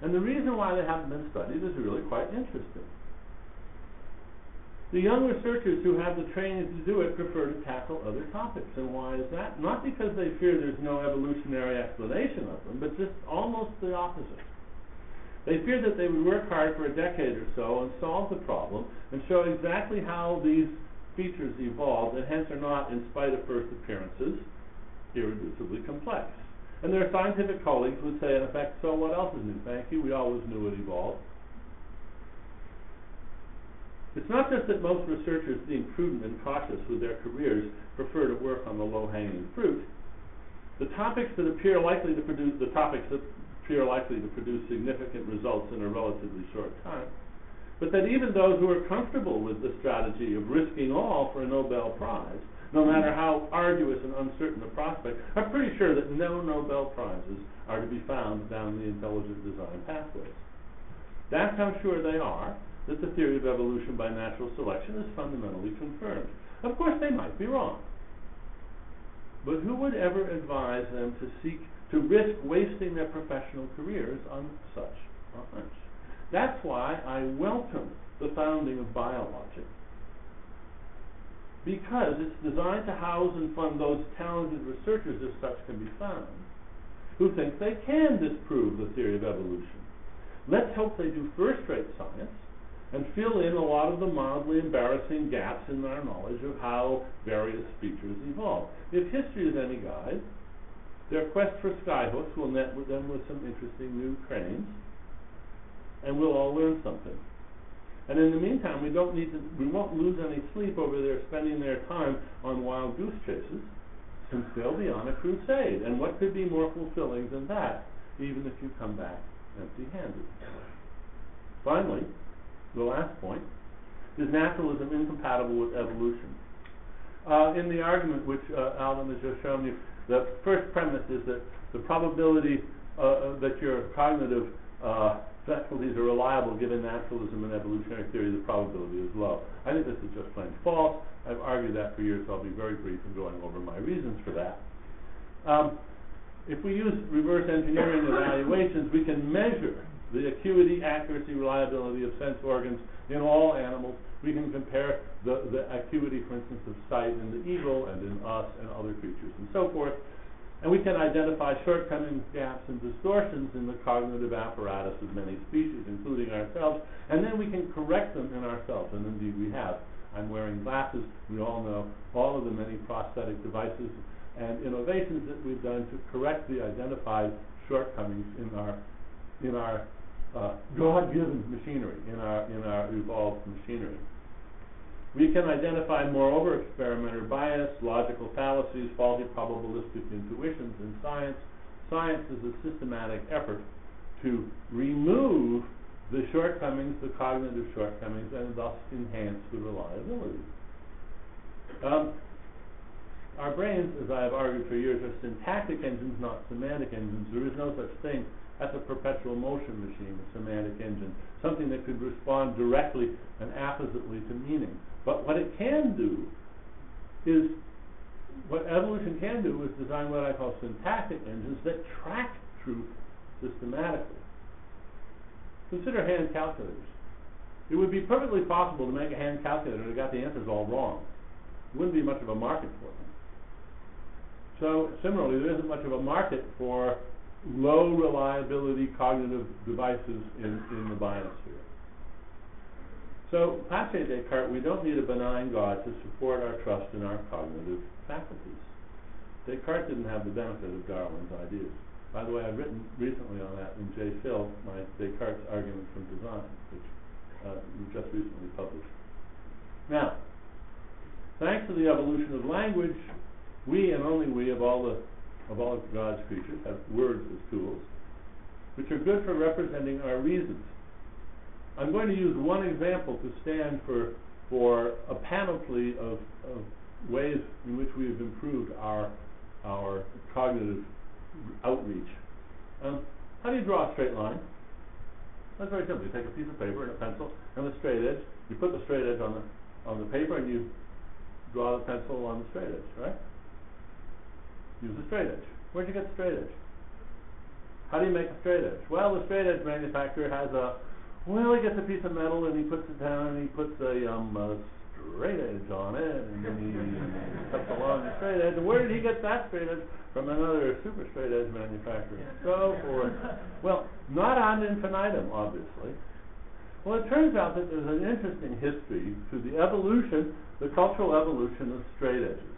And the reason why they haven't been studied is really quite interesting. The young researchers who have the training to do it prefer to tackle other topics. And why is that? Not because they fear there's no evolutionary explanation of them, but just almost the opposite. They fear that they would work hard for a decade or so and solve the problem and show exactly how these features evolved, and hence are not, in spite of first appearances, irreducibly complex. And their scientific colleagues would say, in effect, so what else is new? Thank you, we always knew it evolved. It's not just that most researchers, being prudent and cautious with their careers, prefer to work on the low-hanging fruit. The topics that appear likely to produce significant results in a relatively short time, but that even those who are comfortable with the strategy of risking all for a Nobel Prize, no matter how arduous and uncertain the prospect, are pretty sure that no Nobel Prizes are to be found down the intelligent design pathways. That's how sure they are that the theory of evolution by natural selection is fundamentally confirmed. Of course, they might be wrong. But who would ever advise them to risk wasting their professional careers on such a hunch? That's why I welcome the founding of Biologic, because it's designed to house and fund those talented researchers, if such can be found, who think they can disprove the theory of evolution. Let's hope they do first-rate science and fill in a lot of the mildly embarrassing gaps in our knowledge of how various features evolve. If history is any guide, their quest for skyhooks will net with them with some interesting new cranes, and we'll all learn something. And in the meantime, we won't lose any sleep over their spending their time on wild goose chases, since they'll be on a crusade. And what could be more fulfilling than that, even if you come back empty-handed? Finally, the last point, is naturalism incompatible with evolution? In the argument which Alvin has just shown you, the first premise is that the probability that your cognitive faculties are reliable given naturalism and evolutionary theory, the probability is low. I think this is just plain false. I've argued that for years, so I'll be very brief in going over my reasons for that. If we use reverse engineering evaluations, we can measure the acuity, accuracy, reliability of sense organs in all animals. We can compare the acuity, for instance, of sight in the eagle and in us and other creatures and so forth. And we can identify shortcomings, gaps, and distortions in the cognitive apparatus of many species, including ourselves, and then we can correct them in ourselves, and indeed we have. I'm wearing glasses. We all know all of the many prosthetic devices and innovations that we've done to correct the identified shortcomings in our God-given machinery, in our evolved machinery. We can identify, moreover, experimenter bias, logical fallacies, faulty probabilistic intuitions in science. Science is a systematic effort to remove the shortcomings, the cognitive shortcomings, and thus enhance the reliability. Our brains, as I have argued for years, are syntactic engines, not semantic engines. There is no such thing as a perpetual motion machine, a semantic engine, something that could respond directly and appositely to meaning. But what it can do is, what evolution can do is design what I call syntactic engines that track truth systematically. Consider hand calculators. It would be perfectly possible to make a hand calculator that got the answers all wrong. There wouldn't be much of a market for them. So similarly, there isn't much of a market for low reliability cognitive devices in the biosphere. So, Pache Descartes, we don't need a benign God to support our trust in our cognitive faculties. Descartes didn't have the benefit of Darwin's ideas. By the way, I've written recently on that in J. Phil, my Descartes argument from design, which we just recently published. Now, thanks to the evolution of language, we and only we of all God's creatures have words as tools, which are good for representing our reasons. I'm going to use one example to stand for a panoply of ways in which we have improved our cognitive outreach. How do you draw a straight line? That's very simple. You take a piece of paper and a pencil and a straight edge. You put the straight edge on the paper and you draw the pencil on the straight edge, right? Use the straight edge. Where'd you get the straight edge? How do you make a straight edge? Well, the straight edge manufacturer has he gets a piece of metal and he puts it down and he puts a straight edge on it, and then he cuts along the straight edge. And where did he get that straight edge? From another super straight edge manufacturer. So forth. Well, not ad infinitum, obviously. Well, it turns out that there's an interesting history to the evolution, the cultural evolution of straight edges.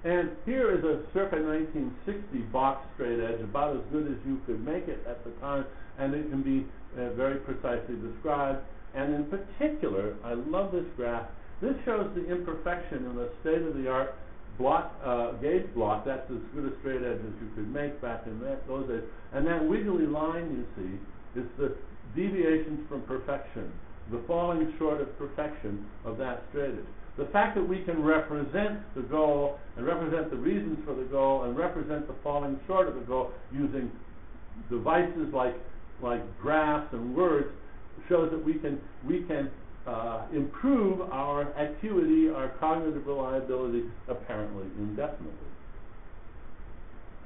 And here is a circa 1960 box straight edge, about as good as you could make it at the time, and it can be very precisely described. And in particular, I love this graph. This shows the imperfection in a state-of-the-art gauge block. That's as good a straight edge as you could make back in those days. And that wiggly line you see is the deviations from perfection, the falling short of perfection of that straight edge. The fact that we can represent the goal and represent the reasons for the goal and represent the falling short of the goal using devices like graphs and words shows that we can improve our acuity, our cognitive reliability, apparently indefinitely.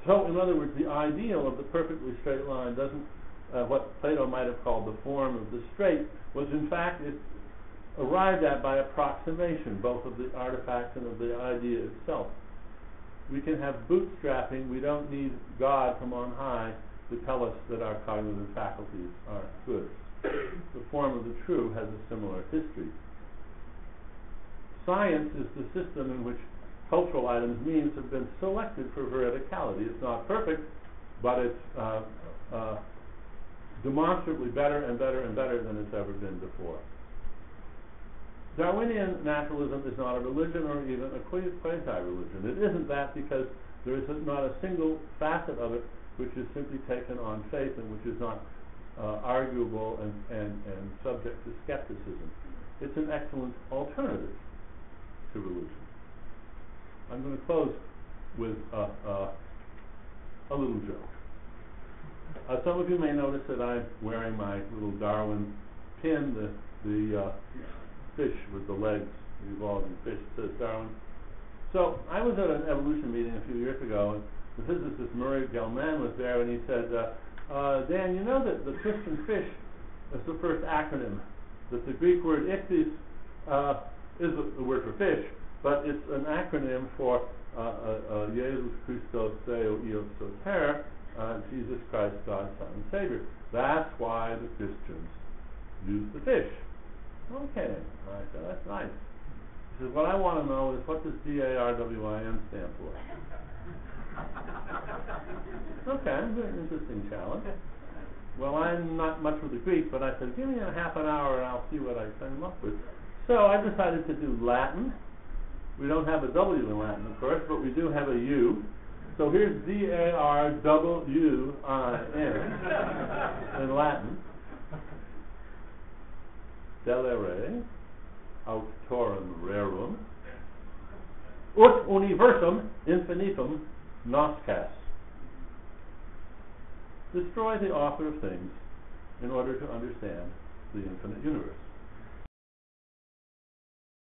So, in other words, the ideal of the perfectly straight line doesn't, what Plato might have called the form of the straight, was in fact it arrived at by approximation, both of the artifact and of the idea itself. We can have bootstrapping. We don't need God from on high to tell us that our cognitive faculties are good. The form of the true has a similar history. Science is the system in which cultural items, means, have been selected for veridicality. It's not perfect, but it's demonstrably better and better and better than it's ever been before. Darwinian naturalism is not a religion or even a quasi-religion. It isn't that because there is not a single facet of it which is simply taken on faith and which is not arguable and subject to skepticism. It's an excellent alternative to religion. I'm going to close with a little joke. Some of you may notice that I'm wearing my little Darwin pin, the fish with the legs, the evolving fish, says Darwin. So I was at an evolution meeting a few years ago, and the physicist Murray Gell-Mann was there, and he said, Dan, you know that the Christian fish is the first acronym, that the Greek word ichthys is the word for fish, but it's an acronym for Jesus Christos Theo Ios Soter, Jesus Christ, God, Son, and Savior. That's why the Christians use the fish. Okay, I said, that's nice. He says, what I want to know is, what does DARWIN stand for? Okay, very interesting challenge. Well, I'm not much with the Greek, but I said, give me a half an hour and I'll see what I come up with. So I decided to do Latin. We don't have a W in Latin, of course, but we do have a U. So here's DARWIN in Latin. Delere, auctorem rerum, ut universum infinitum noscas. Destroy the author of things in order to understand the infinite universe.